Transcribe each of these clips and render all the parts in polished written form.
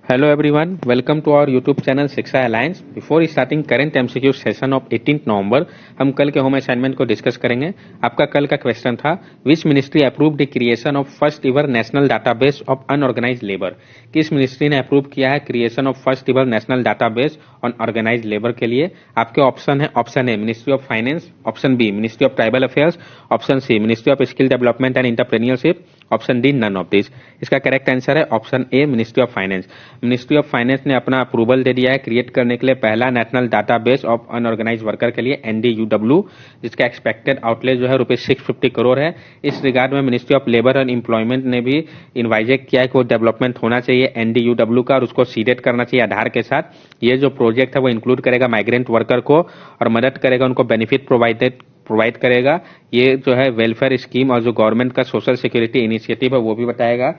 Hello everyone, welcome to our YouTube channel शिक्षा alliance. Before starting current MCQ session of 18 नवंबर हम कल के home assignment को discuss करेंगे। आपका कल का क्वेश्चन था which ministry approve the creation of first ever national database of unorganised labour. किस मिनिस्ट्री ने अप्रूव किया है creation of first ever national database on organised labour के लिए। आपके ऑप्शन है option A ministry of finance, option B ministry of tribal affairs, option C ministry of skill development and entrepreneurship, option D none of this. इसका correct answer है option A ministry of finance. Ministry of finance ने अपना approval दे दिया है create करने के लिए पहला national database of unorganised worker के लिए NDUW, जिसका एक्सपेक्टेड आउटले जो है ₹650 करोड़ है। इस रिगार्ड में ministry of labour and employment ने भी इन्वाइजेक्ट किया है कि वो डेवलपमेंट होना चाहिए NDUW का और उसको सीडेट करना चाहिए आधार के साथ। ये जो प्रोजेक्ट है वो इंक्लूड करेगा माइग्रेंट वर्कर को और मदद करेगा उनको बेनिफिट प्रोवाइड करेगा। ये जो है वेलफेयर स्कीम और जो गवर्नमेंट का सोशल सिक्योरिटी इनिशिएटिव है वो भी बताएगा।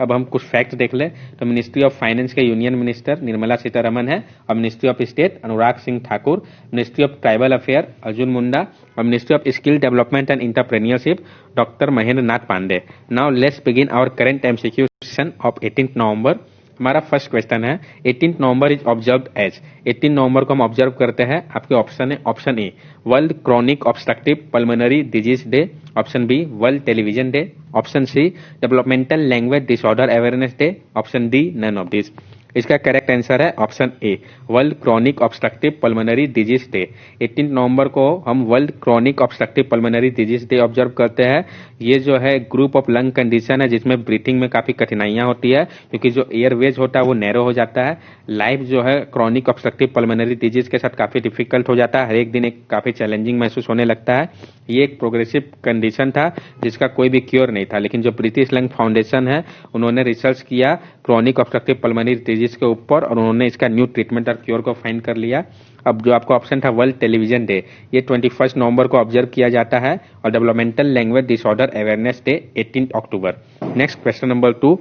अब हम कुछ फैक्ट्स देख ले तो मिनिस्ट्री ऑफ फाइनेंस के यूनियन मिनिस्टर निर्मला सीतारमन है और ministry of state Anurag Singh Thakur, ministry of tribal affair Arjun Munda और ministry of skill development and entrepreneurship doctor Mahendra Nath Pandey. Now let's begin our current MCQ session of 18 November. हमारा फर्स्ट क्वेश्चन है 18 November is observed as. 18 नवंबर को हम observe करते हैं। आपके ऑप्शन है option A world chronic obstructive pulmonary disease day, option B world television day, option C developmental language disorder awareness day, option D none of this. इसका correct answer है option A world chronic obstructive pulmonary disease day. 18 नवंबर को हम world chronic obstructive pulmonary disease day observe करते हैं। ये जो है ग्रुप ऑफ लंग कंडीशन है जिसमें ब्रीथिंग में काफी कठिनाइयां होती है क्योंकि जो एयरवेज होता है वो नैरो हो जाता है। लाइफ जो है क्रॉनिक ऑब्स्ट्रक्टिव पल्मोनरी डिजीज के साथ काफी डिफिकल्ट हो जाता है, हर एक दिन एक काफी चैलेंजिंग महसूस होने लगता है। ये एक प्रोग्रेसिव कंडीशन था जिसका कोई भी क्योर नहीं था, लेकिन जो ब्रिटिश लंग फाउंडेशन है उन्होंने रिसर्च किया क्रॉनिक ऑब्स्ट्रक्टिव पल्मोनरी डिजीज के ऊपर और उन्होंने इसका न्यू ट्रीटमेंट और क्योर को फाइंड कर लिया। अब जो आपका ऑप्शन था वर्ल्ड टेलीविजन डे, ये 21 नवंबर को ऑब्जर्व किया जाता है और developmental language disorder awareness day 18 October. Next question number 2,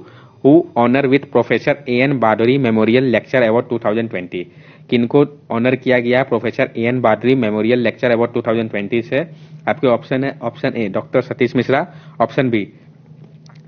who honour with professor AN Bardori memorial lecture award 2020। किनको ऑनर किया गया professor AN Bardori memorial lecture award 2020 से। आपके ऑप्शन है option A doctor Satish Mishra, option B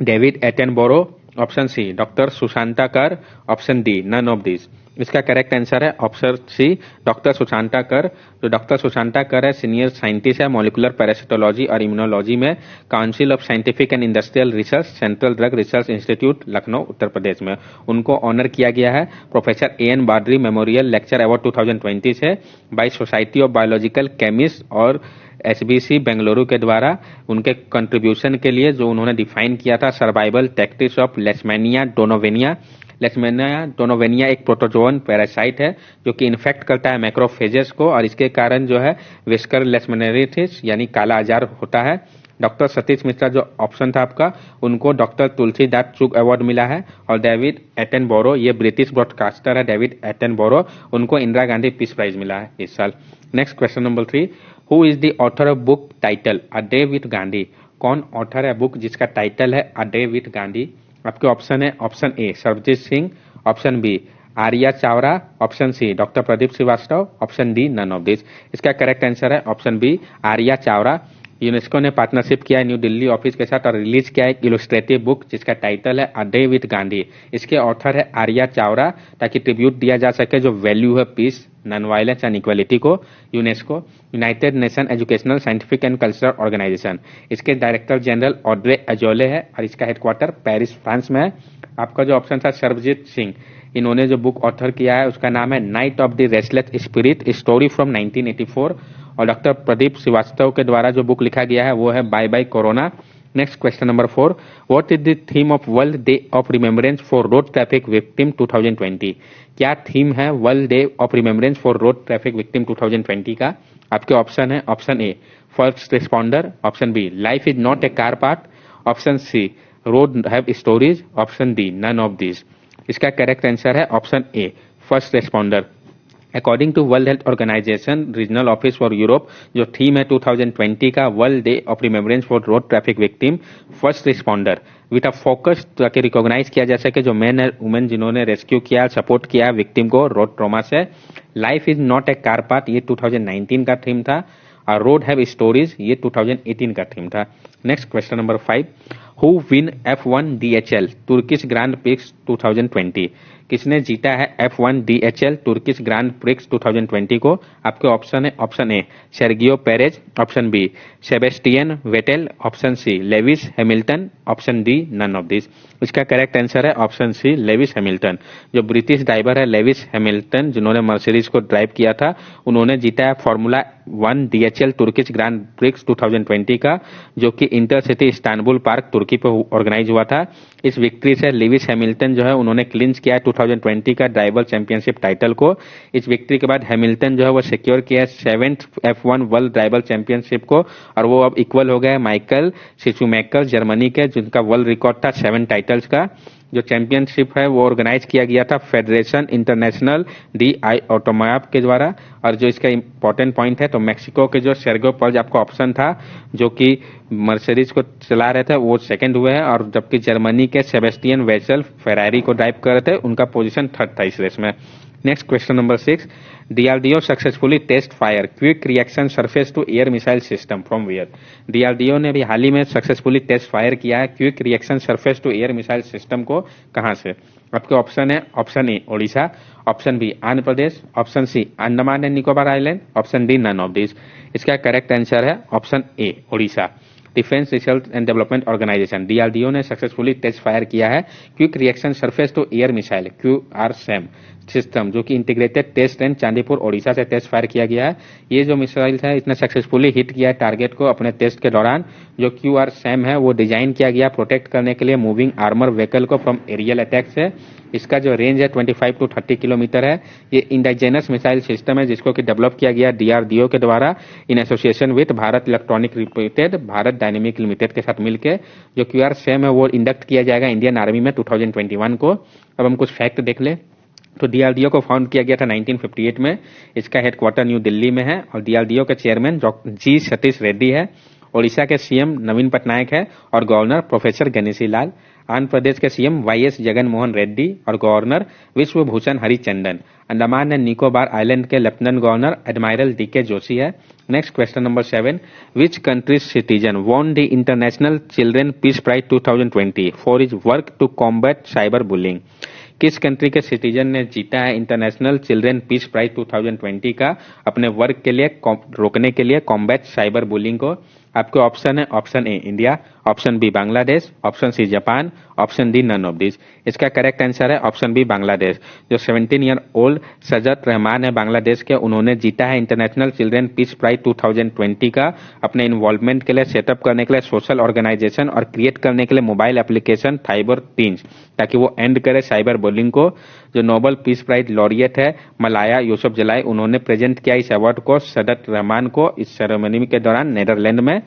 David Attenborough, option C doctor Sushanta Kar, option D none of this. इसका correct answer है option C doctor Sushanta Kar. जो doctor Sushanta Kar है सीनियर साइंटिस्ट है मॉलिकुलर पैरासिटोलॉजी और immunology में council of scientific and industrial research central drug research institute Lucknow Uttar Pradesh में। उनको honour किया गया है professor AN Bardori memorial lecture award 2020 से by society of biological chemist और SBC बेंगलुरु के द्वारा उनके कंट्रीब्यूशन के लिए जो उन्होंने डिफाइन किया था सर्वाइवल टैक्टिक्स ऑफ लेशमैनिया डोनोवेनिया। लेशमैनिया डोनोवेनिया एक प्रोटोजोअन पैरासाइट है जो कि इन्फेक्ट करता है मैक्रोफेजेस को और इसके कारण जो है विस्कर लेशमैनियासिस यानी काला आजार होता है। डॉक्टर सतीश मिश्रा जो ऑप्शन था आपका, उनको डॉक्टर तुलसीदास चुग अवार्ड मिला है और डेविड एटनबरो, ये ब्रिटिश ब्रॉडकास्टर है डेविड एटनबरो, उनको इंदिरा गांधी पीस प्राइज मिला है इस साल। Next question number 3, who is the author of book title a day with Gandhi. कौन ऑथर है बुक जिसका टाइटल है अ डे विथ गांधी। आपके ऑप्शन है option A Sarabjit Singh, option B Arya Chavara, option C doctor Pradeep Srivastava, option D none of this. इसका correct answer है option B Arya Chavara. UNESCO ने partnership किया है न्यू दिल्ली ऑफिस के साथ और रिलीज किया एक इलस्ट्रेटिव बुक जिसका टाइटल है अ डे विथ गांधी। इसके ऑथर है आर्या चावरा ताकि ट्रिब्यूट दिया जा सके जो वैल्यू है peace non violence and equality को। UNESCO United Nation educational scientific and cultural organisation, इसके डायरेक्टर जनरल ऑड्रे अजोले है और इसका हेडक्वार्टर पेरिस फ्रांस में है। आपका जो ऑप्शन था सरबजीत सिंह, इन्होंने जो बुक ऑथर किया है उसका नाम है night of the restless spirit story from 1984 और डॉक्टर प्रदीप श्रीवास्तव के द्वारा जो बुक लिखा गया है वो है bye bye corona. Next question number 4, what is the theme of world day of remembrance for road traffic victim 2020। क्या थीम है world day of remembrance for road traffic victim 2020 का। आपके ऑप्शन है option A first responder, option B life is not a car part, option C road have stories, option D none of this. इसका correct answer है option A first responder. According to world health organisation regional office for Europe, जो theme है 2020 का world day of remembrance for road traffic victim first responder with a focus ताकि recognise किया जा सके जो मेन है वुमेन जिन्होंने रेस्क्यू किया सपोर्ट किया विक्टिम को रोड ट्रॉमा से। Life is not a car part ये 2019 का थीम था और रोड हैव स्टोरीज ये 2018 का थीम था। Next question number 5, who win F1 DHL Turkish grand prix 2020? किसने जीता है F1 DHL Turkish grand prix 2020 को? आपके ऑप्शन है, option A Sergio Perez, option B Sebastian Vettel, option C Lewis Hamilton, option D none of this. इसका correct answer है option C Lewis Hamilton. जो British driver है Lewis Hamilton, जिन्होंने Mercedes को drive किया था, उन्होंने जीता है formula 1 DHL Turkish grand prix 2020 का, जो कि इंटरसिटी इस्तांबुल पार्क तुर्की पे ऑर्गेनाइज हुआ था। इस विक्ट्री से लेविस हैमिल्टन जो है उन्होंने क्लिंच किया 2020 का ड्राइवर चैंपियनशिप टाइटल को। इस विक्ट्री के बाद हैमिल्टन जो है वो सिक्योर किया 7th F1 world driver championship को, और वो अब इक्वल हो गया माइकल शिशुमैकर जर्मनी के, जिनका वर्ल्ड रिकॉर्ड था 7 टाइटल्स का। जो चैंपियनशिप है वो ऑर्गेनाइज किया गया था federation international D I automobile के द्वारा। और जो इसका इंपॉर्टेंट पॉइंट है, तो मेक्सिको के जो सेर्गियो पेरेज आपका ऑप्शन था जो कि मर्सिडीज को चला रहे थे, वो सेकंड हुए हैं, और जबकि जर्मनी के सेबेस्टियन वेटल फेरारी को ड्राइव कर रहे थे, उनका पोजीशन थर्ड था इस रेस में। Next question number 6, DRDO successfully test fire quick reaction surface to air missile system from where? DRDO ने अभी हाल ही में सक्सेसफुली टेस्ट फायर किया है quick reaction surface to air missile system को, कहां से? आपके ऑप्शन है, option A Odisha, option B Andhra Pradesh, option C Andaman and Nicobar island, option D none of this. इसका करेक्ट आंसर है option A Odisha. Defence research and development organisation DRDO ने successfully test fire किया है quick reaction surface to air missile QRSAM system, जो कि integrated test range Chandipur Odisha से test fire किया गया है। ये जो मिसाइल है इसने सक्सेसफुली हिट किया है टारगेट को अपने टेस्ट के दौरान। जो QRSAM है वो डिजाइन किया गया प्रोटेक्ट करने के लिए मूविंग आर्मर व्हीकल को फ्रॉम एरियल अटैक से। इसका जो रेंज है 25 to 30 किलोमीटर है। ये इंडाइजेनस मिसाइल सिस्टम है जिसको कि डेवलप किया गया DRDO के द्वारा in association with Bharat electronic limited, Bharat dynamic limited के साथ मिलकर। जो QRSAM है वो इंडक्ट किया जाएगा इंडियन आर्मी में 2021 को। अब हम कुछ फैक्ट देख ले। तो DRDO को फाउंड किया गया था 1958 में। इसका हेडक्वार्टर न्यू दिल्ली में है, और DRDO के चेयरमैन G सतीश रेड्डी है। ओडिशा के CM नवीन पटनायक है, और गवर्नर प्रोफेसर गणेशी लाल। आंध्र प्रदेश के CM YS जगन मोहन रेड्डी, और governor Vishwabhushan Harichandan. Andaman and Nicobar island के lieutenant governor admiral DK Joshi है। Next question number 7, which country's citizen won the international children peace prize 2020 for his work to combat cyber bullying? किस country के citizen ने जीता है international children peace prize 2020 का अपने work के लिए रोकने के लिए कॉम्बैट साइबर बुलिंग को? आपके ऑप्शन है, option A India, option B Bangladesh, option C Japan, option D none of this. इसका करेक्ट आंसर है ऑप्शन बी बांग्लादेश। जो 17 ईयर ओल्ड सजत रहमान है बांग्लादेश के, उन्होंने जीता है इंटरनेशनल चिल्ड्रन पीस प्राइज 2020 का अपने इन्वॉल्वमेंट के लिए, सेटअप करने के लिए सोशल ऑर्गेनाइजेशन, और क्रिएट करने के लिए मोबाइल एप्लीकेशन थाइबर टीन्स, ताकि वो एंड करे साइबर बुलिंग को। जो नोबेल पीस प्राइज लॉरिएट है मलाया यूसुफ जलाई, उन्होंने प्रेजेंट किया इस अवार्ड को सदत रहमान को इस सेरेमनी के दौरान नीदरलैंड में।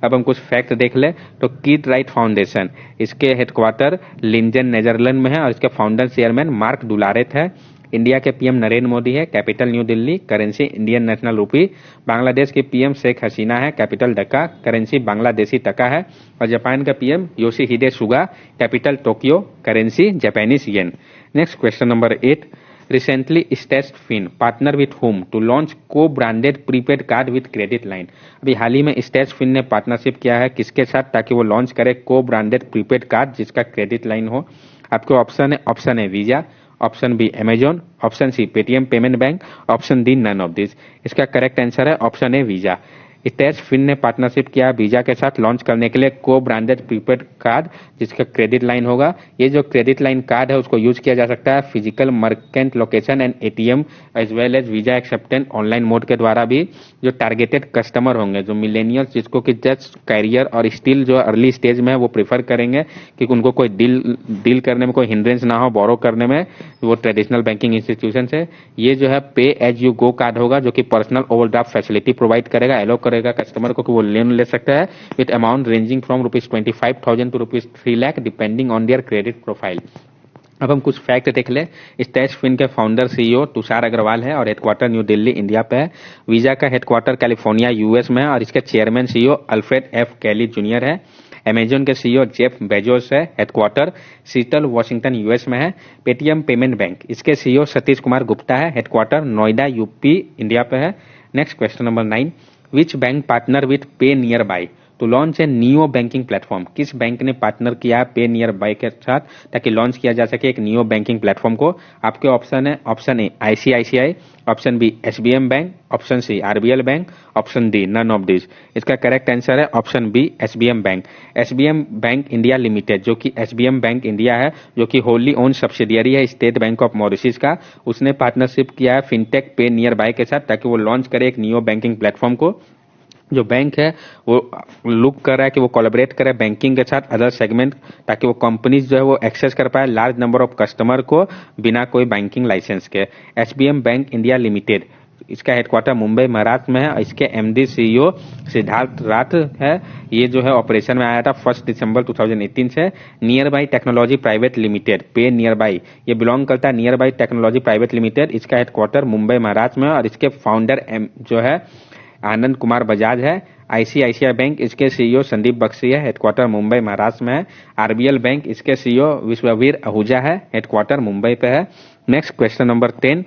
अब हम कुछ फैक्ट देख ले। तो किड राइट फाउंडेशन, इसके हेडक्वार्टर लिंजन नीदरलैंड में है, और इसके फाउंडर चेयरमैन मार्क डुलारेट है। इंडिया के PM नरेंद्र मोदी है, capital New Delhi, currency Indian national रूपी। बांग्लादेश की PM शेख हसीना है, कैपिटल ढाका, करेंसी बांग्लादेशी टका है। और जापान का PM Yoshihide Suga, capital Tokyo, currency Japanese yen. Next question number 8, recently states fin partner with home to launch co-branded prepaid card with credit line? अभी हाल ही में स्टेट्स फिन ने पार्टनरशिप किया है किसके साथ, ताकि वो लॉन्च करे को-ब्रांडेड प्रीपेड कार्ड जिसका क्रेडिट लाइन हो? आपके ऑप्शन है, option A Visa, option B Amazon, option C Paytm payment bank, option D none of this. इसका करेक्ट आंसर है ऑप्शन ए वीजा। स्टेट्स फिन ने पार्टनरशिप किया वीजा के साथ लॉन्च करने के लिए को ब्रांडेड प्रीपेड कार्ड जिसका क्रेडिट लाइन होगा। ये जो क्रेडिट लाइन कार्ड है उसको यूज किया जा सकता है physical merchant location and ATM as well as Visa acceptance online mode के द्वारा भी। जो टारगेटेड कस्टमर होंगे, जो मिलेनियल्स जिसको कि जस्ट कैरियर और स्टिल जो अर्ली स्टेज में है वो प्रेफर करेंगे कि उनको कोई डील करने में कोई हिंड्रेंस ना हो बोरो करने में, वो ट्रेडिशनल बैंकिंग इंस्टीट्यूशन से। ये जो है पे एज यू गो कार्ड होगा जो कि पर्सनल ओवरड्राफ्ट फैसिलिटी प्रोवाइड करेगा, एलो करेगा कस्टमर को कि वो लोन ले सकता है with amount ranging from ₹25,000 to ₹3 lakh depending on their credit profile. अब हम कुछ फैक्ट देख ले। स्टेट्स फिन के फाउंडर CEO तुषार अग्रवाल है और हेडक्वार्टर न्यू दिल्ली इंडिया पे है। वीजा का हेडक्वार्टर कैलिफोर्निया US में है और इसके chairman CEO Alfred F Kelly junior है। अमेजॉन के CEO जेफ बेजोस है, हेडक्वार्टर सीटल वाशिंगटन US में है। पेटीएम पेमेंट बैंक, इसके CEO सतीश कुमार गुप्ता है, हेडक्वार्टर नोएडा UP इंडिया पे है। Next question number 9, which bank partner with PayNearby to launch a neo banking platform. किस bank ने partner किया है पे नियर बाय के साथ ताकि लॉन्च किया जा सके एक नियो बैंकिंग प्लेटफॉर्म को? आपके ऑप्शन है, option A ICICI, option B SBM bank, option C RBL bank, option D none of this. इसका करेक्ट आंसर है option B SBM bank. SBM bank India limited, जो कि एसबीएम बैंक इंडिया है, जो कि होली ओन सब्सिडियरी है state bank of Mauritius का, उसने पार्टनरशिप किया है फिनटेक पे नियर बाय के साथ ताकि वो लॉन्च करे एक नियो बैंकिंग प्लेटफॉर्म को। जो बैंक है वो लुक कर रहा है कि वो कोलैबोरेट करे बैंकिंग के साथ अदर सेगमेंट, ताकि वो कंपनीज जो है वो एक्सेस कर पाए लार्ज नंबर ऑफ कस्टमर को बिना कोई बैंकिंग लाइसेंस के। एसबीएम बैंक इंडिया लिमिटेड, इसका हेडक्वार्टर मुंबई महाराष्ट्र में है। इसके एमडी सीईओ सिद्धार्थ राठ है। ये जो है ऑपरेशन में आया था 1 दिसंबर 2018 से। Near by technology private limited, पे नियर बाई, ये बिलोंग करता है near by technology private limited. इसका हेडक्वार्टर मुंबई महाराष्ट्र में है और इसके फाउंडर जो है आनंद कुमार बजाज है। आईसीआईसीआई बैंक, इसके सीईओ संदीप बख्शी है, हेडक्वार्टर मुंबई महाराष्ट्र में है। आरबीएल बैंक, इसके सीईओ विश्ववीर आहूजा है, हेडक्वार्टर मुंबई पे है। Next question number 10,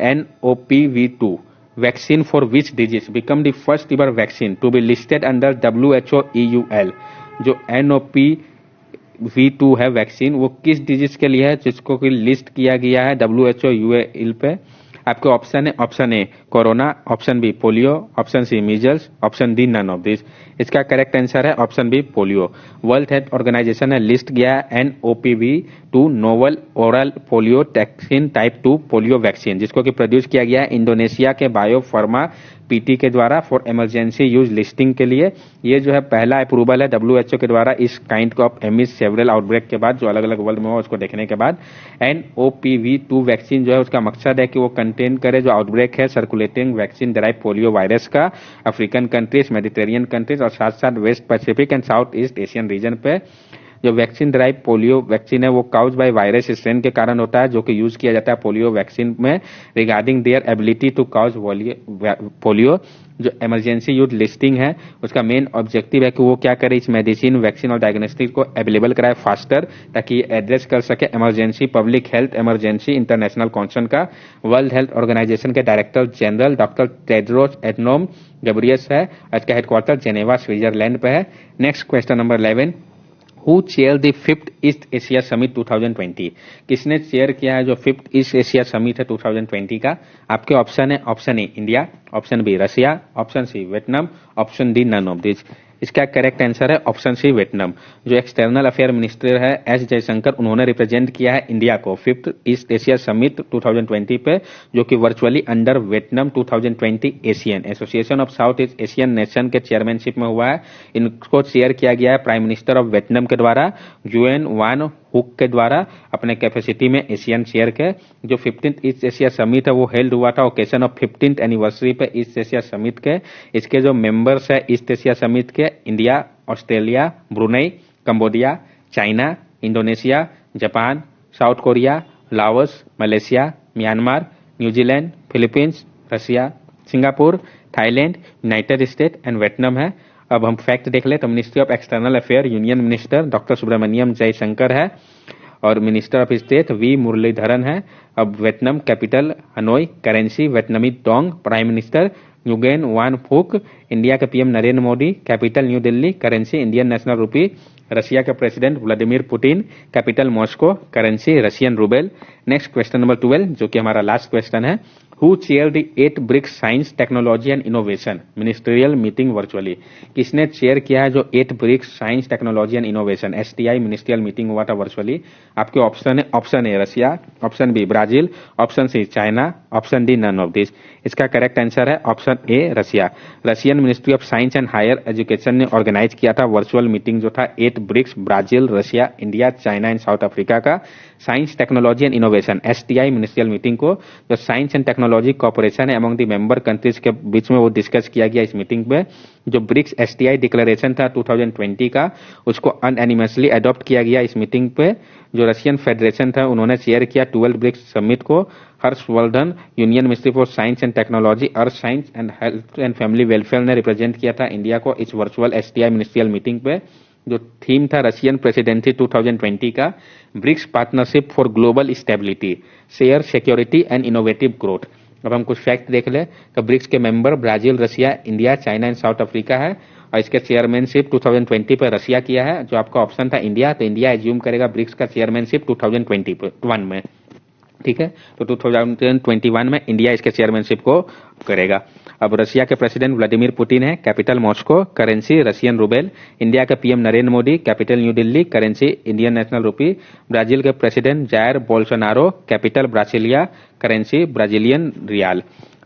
NOPV2 vaccine for which disease become the first ever vaccine to be listed under WHO EUL। जो NOPV2 है वैक्सीन, वो किस डिजीज के लिए है जिसको कि लिस्ट किया गया है WHO EUL पे? आपके ऑप्शन है, option A corona, option B polio, option C measles, option D none of this. इसका करेक्ट आंसर है option B polio. World health Organisation ने लिस्ट किया है NOPV2 novel oral polio vaccine type 2 polio vaccine, जिसको कि produce किया गया है इंडोनेशिया के बायोफार्मा पीटी के द्वारा फॉर इमरजेंसी यूज लिस्टिंग के लिए। ये जो है पहला अप्रूवल है WHO के द्वारा इस kind of amiss several outbreak के बाद, जो अलग अलग वर्ल्ड में हो उसको देखने के बाद। NOPV2 वैक्सीन जो है उसका मकसद है कि वो कंटेन करे जो आउटब्रेक है circulating vaccine derived polio virus का अफ्रीकन कंट्रीज, मेडिटेरियन कंट्रीज और साथ साथ west Pacific and south east Asian region पे। जो वैक्सीन ड्राइव पोलियो वैक्सीन है वो काउज बाय वायरस स्ट्रेन के कारण होता है, जो कि यूज किया जाता है पोलियो वैक्सीन में regarding their ability to cause polio. जो इमरजेंसी यूज लिस्टिंग है उसका मेन ऑब्जेक्टिव है कि वो क्या करे, इस मेडिसिन वैक्सीन और डायग्नोस्टिक को अवेलेबल कराए फास्टर, ताकि ये एड्रेस कर सके emergency public health emergency international concern का। वर्ल्ड हेल्थ ऑर्गेनाइजेशन के director general doctor Tedros Adhanom Ghebreyesus है, इसका हेडक्वार्टर जेनेवा स्विट्जरलैंड पे है। Next question number 11, Who chaired the 5th East Asia summit 2020? किसने चेयर किया है जो 5th ईस्ट एशिया समिट है 2020 का? आपके ऑप्शन है, option A India, option B Russia, option C Vietnam, option D none of this. इसका करेक्ट आंसर है ऑप्शन सी वियतनाम। जो एक्सटर्नल अफेयर मिनिस्टर है एस जयशंकर, उन्होंने रिप्रेजेंट किया है इंडिया को 5th ईस्ट एशिया समिट 2020 पे, जो कि virtually under Vietnam 2020 Asian association of south east Asian nation के चेयरमैनशिप में हुआ है। इनको चेयर किया गया है प्राइम मिनिस्टर ऑफ वियतनाम के द्वारा, जुएन वान हुक के द्वारा अपने कैपेसिटी में एशियन चेयर के। जो 15th ईस्ट एशिया समिट है वो हेल्ड हुआ था ओकेशन ऑफ 15th एनिवर्सरी पे ईस्ट एशिया समिट के। इसके जो मेंबर्स है ईस्ट एशिया समिट के, India, Australia, Brunei, Cambodia, China, Indonesia, Japan, South Korea, Laos, Malaysia, Myanmar, New Zealand, Philippines, Russia, Singapore, Thailand, United State and Vietnam है। अब हम fact देख ले तो ministry of external affair union minister doctor Subrahmanyam Jaishankar है और minister of state V Muraleedharan है। अब Vietnam capital Hanoi, currency Vietnamese dong, prime minister Nguyen Van Phuc, India के PM Narendra Modi, capital New Delhi, currency Indian national rupee, Russia के president Vladimir Putin, capital Moscow, currency Russian rouble. Next question number 12 जो कि हमारा last question है, who chair the 8 BRICS science technology and innovation ministerial meeting virtually? किसने chair किया है जो 8 BRICS science technology and innovation STI ministerial meeting हुआ था वर्चुअली? आपके ऑप्शन है, option A Russia, option B Brazil, option C China, option D none of this. इसका correct answer है option A Russia. Russian ministry of science and higher education ने organise किया था virtual meeting जो था 8 BRICS Brazil, Russia, India, China and South Africa का science technology and innovation STI ministerial meeting को। जो साइंस एंड टेक्नोलॉजी कॉर्पोरेशन है among the member countries के बीच में वो डिस्कस किया गया इस मीटिंग पे। जो ब्रिक्स STI डिक्लेरेशन था 2020 का, उसको अनएनिमसली अडॉप्ट किया गया इस मीटिंग पे। जो रशियन फेडरेशन था उन्होंने चेयर किया 12 ब्रिक्स समिट को। Harshvardhan union ministry for science and technology, earth science and health and family welfare ने रिप्रेजेंट किया था इंडिया को इस वर्चुअल STI मिनिस्ट्रियल मीटिंग पे। जो थीम था रशियन प्रेसिडेंसी 2020 का, BRICS partnership for global stability, share security and innovative growth. अब हम कुछ फैक्ट देख ले तो ब्रिक्स के member Brazil, Russia, India, China and South Africa है। और इसके चेयरमैनशिप 2020 पे रशिया किया है। जो आपका ऑप्शन था इंडिया, तो इंडिया एज्यूम करेगा ब्रिक्स का चेयरमैनशिप 2021 में। ठीक है, तो 2021 में इंडिया इसके चेयरमैनशिप को करेगा। अब रशिया के प्रेसिडेंट व्लादिमीर पुतिन है, capital Moscow, currency Russian rouble. India के PM Narendra Modi, capital New Delhi, currency Indian national rupee. Brazil के president Jair Bolsonaro, capital Brasilia, currency Brazilian real.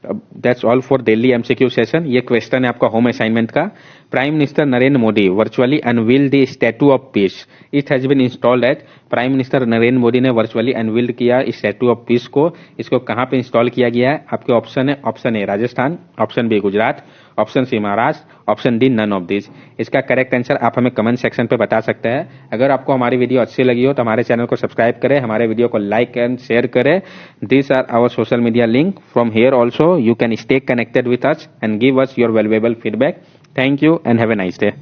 That's all for Delhi MCQ session. ये question है आपका home assignment का। Prime minister Narendra Modi virtually unveiled the statue of peace. It has been installed at. Prime minister Narendra Modi ने virtually unveiled किया statue of piece को। इसको कहां पे इंस्टॉल किया गया है? आपके ऑप्शन है, option A Rajasthan, option B Gujarat, option C Maharashtra, option D none of this. इसका करेक्ट आंसर आप हमें कमेंट सेक्शन पे बता सकते हैं। अगर आपको हमारी वीडियो अच्छी लगी हो तो हमारे चैनल को सब्सक्राइब करें, हमारे वीडियो को लाइक एंड शेयर करें। These are our social media link. From here also you can stay connected with us and give us your valuable feedback. Thank you and have a nice day.